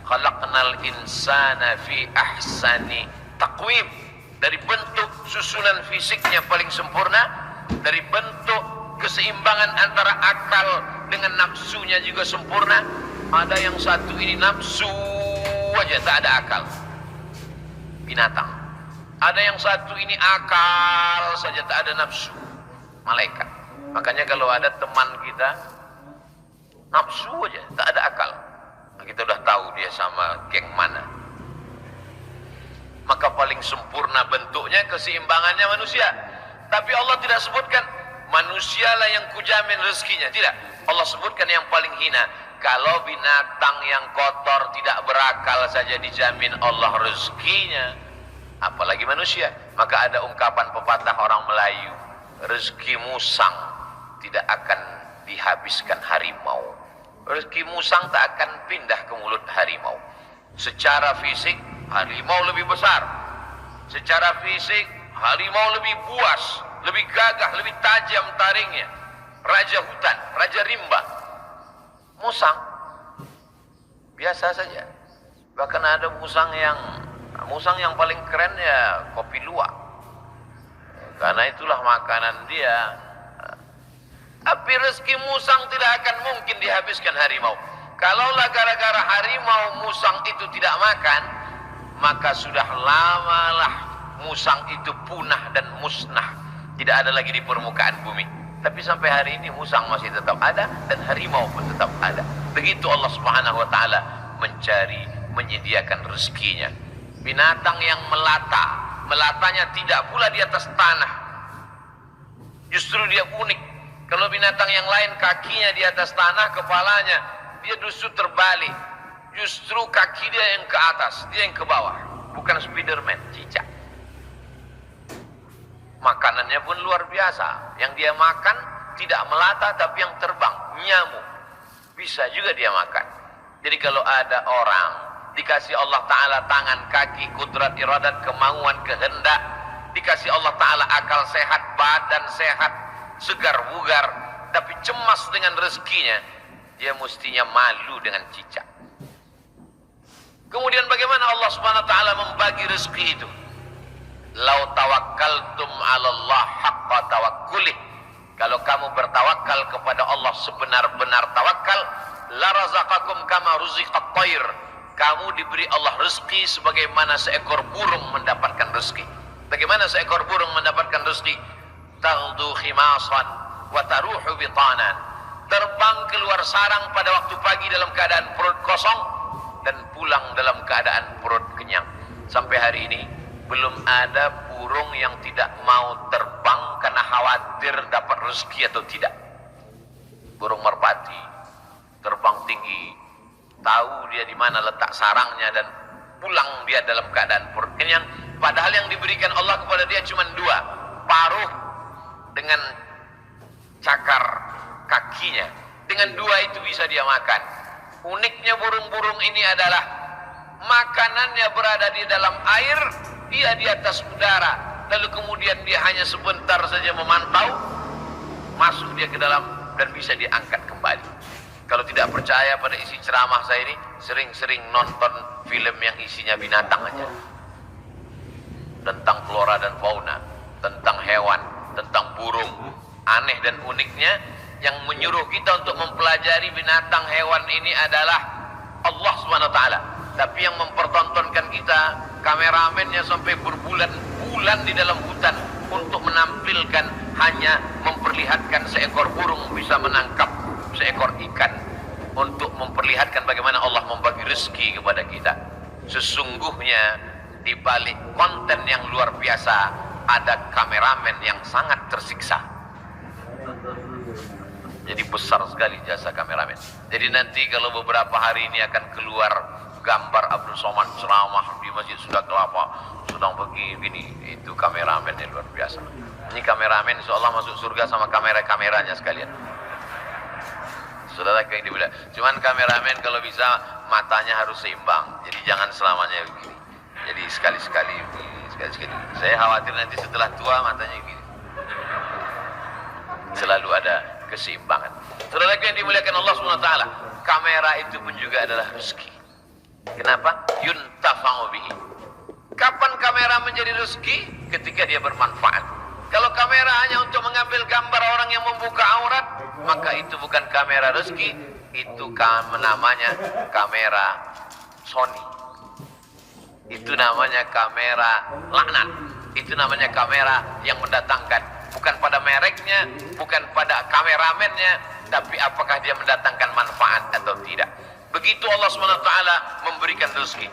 khalaqnal insana fi ahsani taqwim. Dari bentuk susunan fisiknya paling sempurna, dari bentuk keseimbangan antara akal dengan nafsunya juga sempurna. Ada yang satu ini nafsu aja, tak ada akal, binatang. Ada yang satu ini akal saja, tak ada nafsu, malaikat. Makanya kalau ada teman kita nafsu aja, tak ada akal, kita udah tahu dia sama geng mana. Maka paling sempurna bentuknya, keseimbangannya manusia. Tapi Allah tidak sebutkan manusialah yang kujamin rezekinya, tidak. Allah sebutkan yang paling hina. Kalau binatang yang kotor tidak berakal saja dijamin Allah rezekinya, apalagi manusia. Maka ada ungkapan pepatah orang Melayu, rezeki musang tidak akan dihabiskan harimau. Rezeki musang tak akan pindah ke mulut harimau. Secara fisik harimau lebih besar, secara fisik harimau lebih buas, lebih gagah, lebih tajam taringnya. Raja hutan, raja rimba. Musang biasa saja. Bahkan ada musang yang paling keren ya kopi luwak, karena itulah makanan dia. Tapi rezeki musang tidak akan mungkin dihabiskan harimau. Kalaulah gara-gara harimau musang itu tidak makan, maka sudah lamalah musang itu punah dan musnah, tidak ada lagi di permukaan bumi. Tapi sampai hari ini musang masih tetap ada dan harimau pun tetap ada. Begitu Allah Subhanahu wa taala mencari, menyediakan rezekinya. Binatang yang melatanya tidak pula di atas tanah. Justru dia unik. Kalau binatang yang lain kakinya di atas tanah, kepalanya, dia justru terbalik. Justru kaki dia yang ke atas, dia yang ke bawah. Bukan Spiderman, cicak. Makanannya pun luar biasa. Yang dia makan tidak melata tapi yang terbang, nyamuk. Bisa juga dia makan. Jadi kalau ada orang dikasih Allah Ta'ala tangan, kaki, kudrat, iradat, kemauan, kehendak, dikasih Allah Ta'ala akal sehat, badan sehat, segar bugar, tapi cemas dengan rezekinya, dia mestinya malu dengan cicak. Kemudian bagaimana Allah Subhanahu wa taala membagi rezeki itu? Lau tawakkaltum 'ala Allah haqqa tawakkulih. Kalau kamu bertawakal kepada Allah sebenar-benar tawakal, la razaqakum kama ruziqat thair. Kamu diberi Allah rezeki sebagaimana seekor burung mendapatkan rezeki. Bagaimana seekor burung mendapatkan rezeki? Taghdu khimasan wa taruhu bitanan. Terbang keluar sarang pada waktu pagi dalam keadaan perut kosong dan pulang dalam keadaan perut kenyang. Sampai hari ini belum ada burung yang tidak mau terbang karena khawatir dapat rezeki atau tidak. Burung merpati terbang tinggi, tahu dia di mana letak sarangnya dan pulang dia dalam keadaan perut kenyang. Padahal yang diberikan Allah kepada dia cuma dua, paruh dengan cakar kakinya. Dengan dua itu bisa dia makan. Uniknya burung-burung ini adalah makanannya berada di dalam air, dia di atas udara, lalu kemudian dia hanya sebentar saja memantau, masuk dia ke dalam dan bisa diangkat kembali. Kalau tidak percaya pada isi ceramah saya ini, sering-sering nonton film yang isinya binatang aja, tentang flora dan fauna, tentang hewan, tentang burung. Aneh dan uniknya, yang menyuruh kita untuk mempelajari binatang hewan ini adalah Allah SWT. Tapi yang mempertontonkan kita, kameramennya sampai berbulan-bulan di dalam hutan untuk menampilkan, hanya memperlihatkan seekor burung bisa menangkap seekor ikan, untuk memperlihatkan bagaimana Allah membagi rezeki kepada kita. Sesungguhnya di balik konten yang luar biasa ada kameramen yang sangat tersiksa. Jadi besar sekali jasa kameramen. Jadi nanti kalau beberapa hari ini akan keluar gambar Abdul Somad ceramah di Masjid Sunda Kelapa, sedang begini, itu kameramen yang luar biasa. Ini kameramen insyaallah masuk surga sama kamera-kameranya sekalian. Saudara yang dibilang, cuman kameramen kalau bisa matanya harus seimbang. Jadi jangan selamanya begini. Jadi sekali-sekali begini, sekali-sekali. Saya khawatir nanti setelah tua matanya begini. Selalu ada keseimbangan. Saudara yang dimuliakan Allah SWT, kamera itu pun juga adalah rezeki. Kenapa? Yuntafa'u bihi. Kapan kamera menjadi rezeki? Ketika dia bermanfaat. Kalau kamera hanya untuk mengambil gambar orang yang membuka aurat, maka itu bukan kamera rezeki, itu namanya kamera Sony. Itu namanya kamera laknat. Itu namanya kamera yang mendatangkan, bukan pada mereknya, bukan pada kameramennya, tapi apakah dia mendatangkan manfaat atau tidak. Begitu Allah SWT memberikan rezeki.